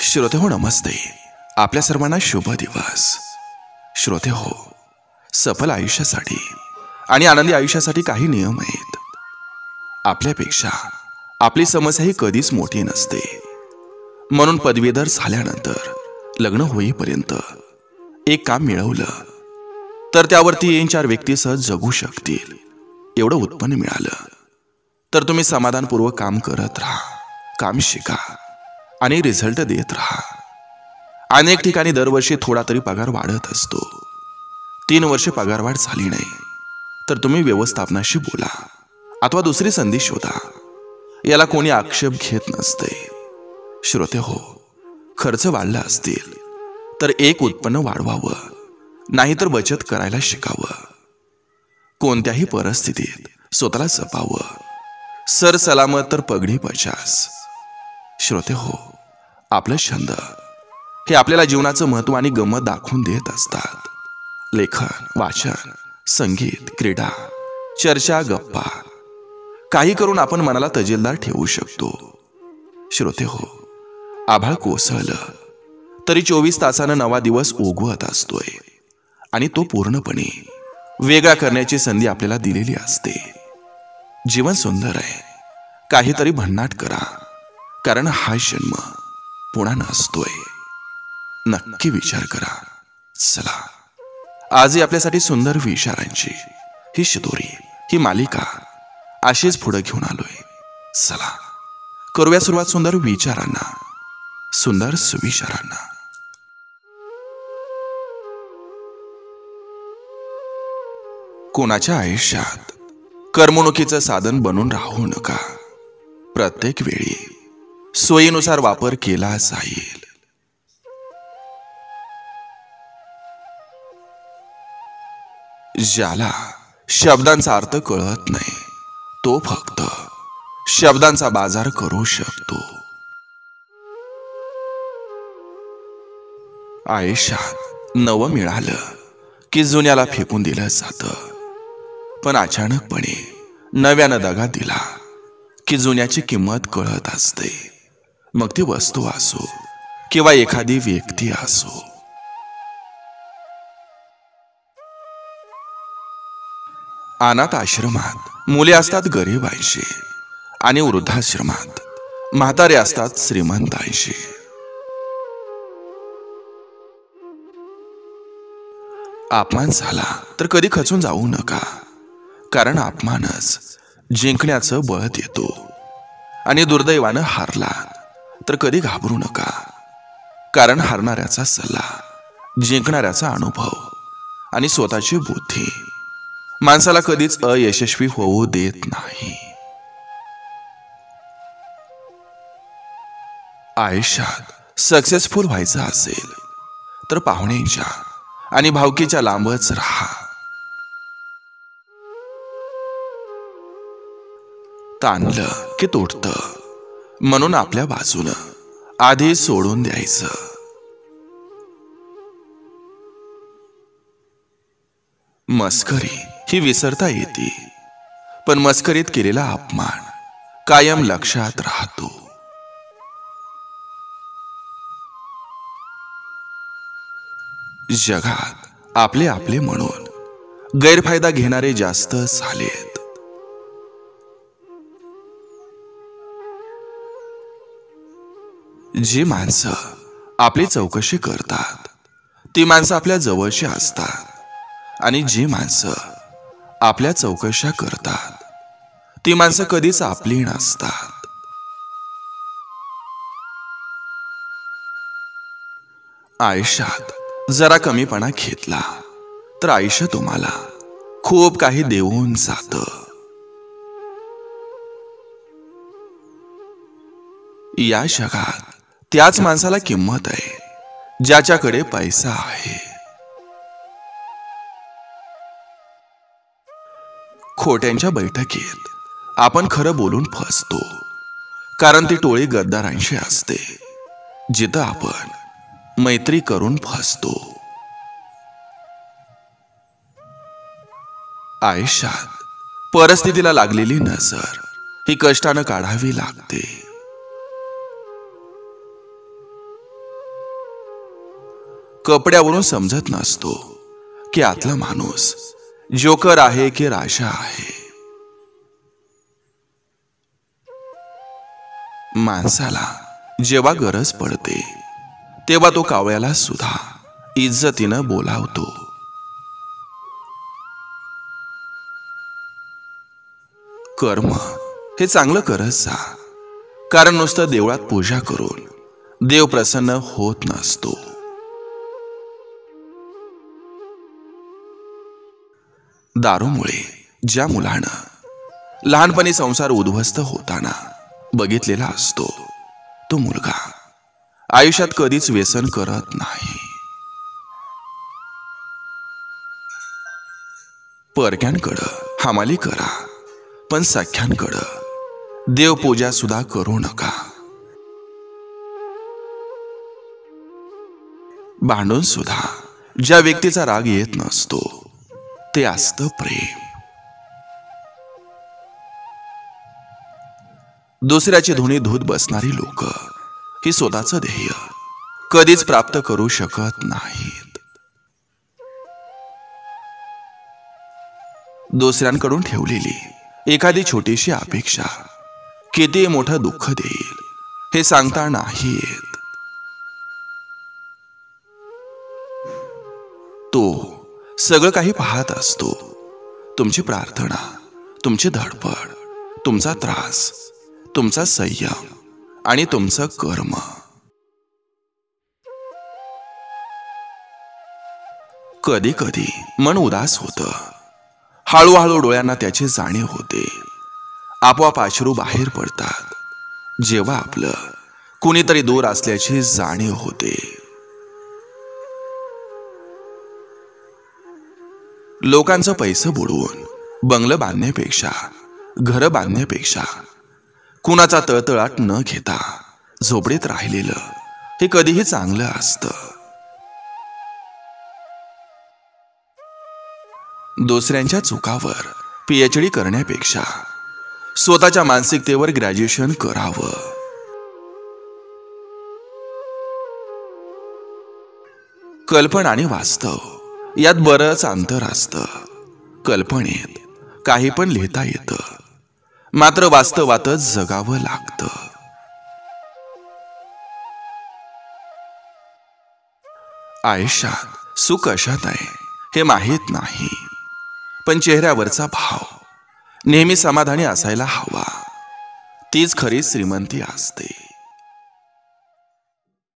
श्रोते हो नमस्ते. आपल्या सर्वांना शुभ दिवस. श्रोते हो, सफल आयुष्यासाठी आणि आनंदी आयुष्यासाठी काही नियम आहेत. आपल्यापेक्षा आपली समस्या ही कधीच मोठी नसते. म्हणून पदवीधर झाल्यानंतर लग्न होईपर्यंत एक काम मिळवलं तर त्यावरती 3-4 व्यक्ती सहज जगू शकतील. एवढं उत्पन्न मिळालं तर तुम्ही समाधानपूर्वक काम करत राहा, काम शिका आणि रिझल्ट देत राहा. अनेक ठिकाणी दरवर्षी थोडा तरी पगार वाढत असतो. 3 वर्षे पगारवाढ झाली नाही तर तुम्ही व्यवस्थापनाशी बोला अथवा दुसरी संधी शोधा. याला कोणी आक्षेप घेत नसते. श्रोते हो, खर्च वाढला असतील तर एक उत्पन्न वाढवावं, नाहीतर बचत करायला शिकावं. कोणत्याही परिस्थितीत स्वतःला जपावं. सर सलामत तर पगडी 50. श्रोते हो, आपलं छंद हे आपल्याला जीवनाचं महत्त्व आणि गंमत दाखवून देत असतात. लेखन, वाचन, संगीत, क्रीडा, चर्चा, गप्पा, काही करून आपण मनाला तजेलदार ठेवू शकतो. श्रोते हो, आभाळ कोसळलं तरी 24 तासानं नवा दिवस उगवत असतोय आणि तो पूर्णपणे वेगळा करण्याची संधी आपल्याला दिलेली असते. जीवन सुंदर आहे, काहीतरी भन्नाट करा, कारण हा जन्म पुन्हा नसतोय. नक्की विचार करा. चला, आजही आपल्यासाठी सुंदर विचारांची ही शिदोरी, ही मालिका अशीच पुढे घेऊन आलोय. चला, करूया सुरुवात सुंदर विचारांना, सुंदर सुविचारांना. कोणाच्या आयुष्यात करमणुकीचं साधन बनून राहू नका. प्रत्येक वेळी सोयीनुसार वापर केला जाईल. ज्याला शब्दांचा अर्थ कळत नाही तो फक्त शब्दांचा बाजार करू शकतो. आयुष्यात नवं मिळालं की जुन्याला फेकून दिलं जातं, पण अचानकपणे नव्यानं दगा दिला की जुन्याची किंमत कळत असते. मग ती वस्तू असो किंवा एखादी व्यक्ती असो. अनाथ आश्रमात मुले असतात गरिबांशी आणि वृद्धाश्रमात म्हातारे असतात श्रीमंतांशी. अपमान झाला तर कधी खचून जाऊ नका, कारण अपमानच जिंकण्याचं बळ देतो. आणि दुर्दैवानं हारला तर कधी घाबरू नका, कारण हारणाऱ्याचा सल्ला, जिंकणाऱ्याचा अनुभव आणि स्वतःची बुद्धी माणसाला कधीच अयशस्वी होऊ देत नाही. आयुष्यात सक्सेसफुल व्हायचं असेल तर पाहुण्यांच्या आणि भावकीच्या लांबच राहा. ताणलं की तुटतं, म्हणून आपल्या बाजूनं आधी सोडून द्यायचं. मस्करी ही विसरता येते, पण मस्करीत केलेला अपमान कायम लक्षात राहतो. जगात आपले आपले म्हणून गैरफायदा घेणारे जास्त झालेत. जी माणसं आपली चौकशी करतात ती माणसं आपल्या जवळची असतात, आणि जी माणसं आपल्या चौकशा करतात ती माणसं कधीच आपली नसतात. आयुष्यात जरा कमीपणा घेतला तर आयुष्य तुम्हाला खूप काही देऊन जातं. या जगात त्याच माणसाला किंमत आहे ज्याच्याकडे पैसा आहे. खोट्यांच्या बैठकीत आपण खरं बोलून फसतो, कारण ती टोळी गद्दारांशी असते, जिथं आपण मैत्री करून फसतो. आयुष्यात परिस्थितीला लागलेली नजर ही कष्टानं काढावी लागते. कपड्यावरून समजत नसतो की आतला माणूस जोकर आहे की राजा आहे. माणसाला जेव्हा गरज पडते तेव्हा तो कावळ्याला सुद्धा इज्जतीनं बोलावतो. कर्म हे चांगलं करत जा, कारण नुसतं देवळात पूजा करून देव प्रसन्न होत नसतो. दारूमुळे ज्या मुलानं लहानपणी संसार उद्ध्वस्त होताना बघितलेला असतो तो मुलगा आयुष्यात कधीच व्यसन करत नाही. परक्यांकडं हमाली करा, पण सख्यांकडं देवपूजा सुद्धा करू नका. भांडून सुद्धा ज्या व्यक्तीचा राग येत नसतो ते असतं प्रेम. दुसऱ्याची धुणी धूत बसणारी लोक ही स्वतःचं ध्येय कधीच प्राप्त करू शकत नाहीत. दुसऱ्यांकडून ठेवलेली एखादी छोटीशी अपेक्षा किती मोठं दुःख देईल हे सांगता नाही येत. तो सगळं काही पाहत असतो. तुमची प्रार्थना, तुमची धडपड, तुमचा त्रास, तुमचा संयम आणि तुमचं कर्म. कधी कधी मन उदास होतं. हळूहळू डोळ्यांना त्याची जाणीव होते. आपोआप अश्रू बाहेर पडतात जेव्हा आपलं कुणीतरी दूर असल्याची जाणीव होते. लोकांचं पैसे बुडवून बंगलं बांधण्यापेक्षा, घर बांधण्यापेक्षा कुणाचा तळतळाट न घेता झोपडीत राहिलेलं हे कधीही चांगलं असतं. दुसऱ्यांच्या चुकावर PhD करण्यापेक्षा स्वतःच्या मानसिकतेवर ग्रॅज्युएशन करावं. कल्पना आणि वास्तव यात बरंच अंतर असतं. कल्पनेत काही पण लिहिता येतं, मात्र वास्तवातच जगावं लागतं. आयुष्यात सुख कशात आहे हे माहीत नाही, पण चेहऱ्यावरचा भाव नेहमी समाधानी असायला हवा. तीच खरी श्रीमंती असते.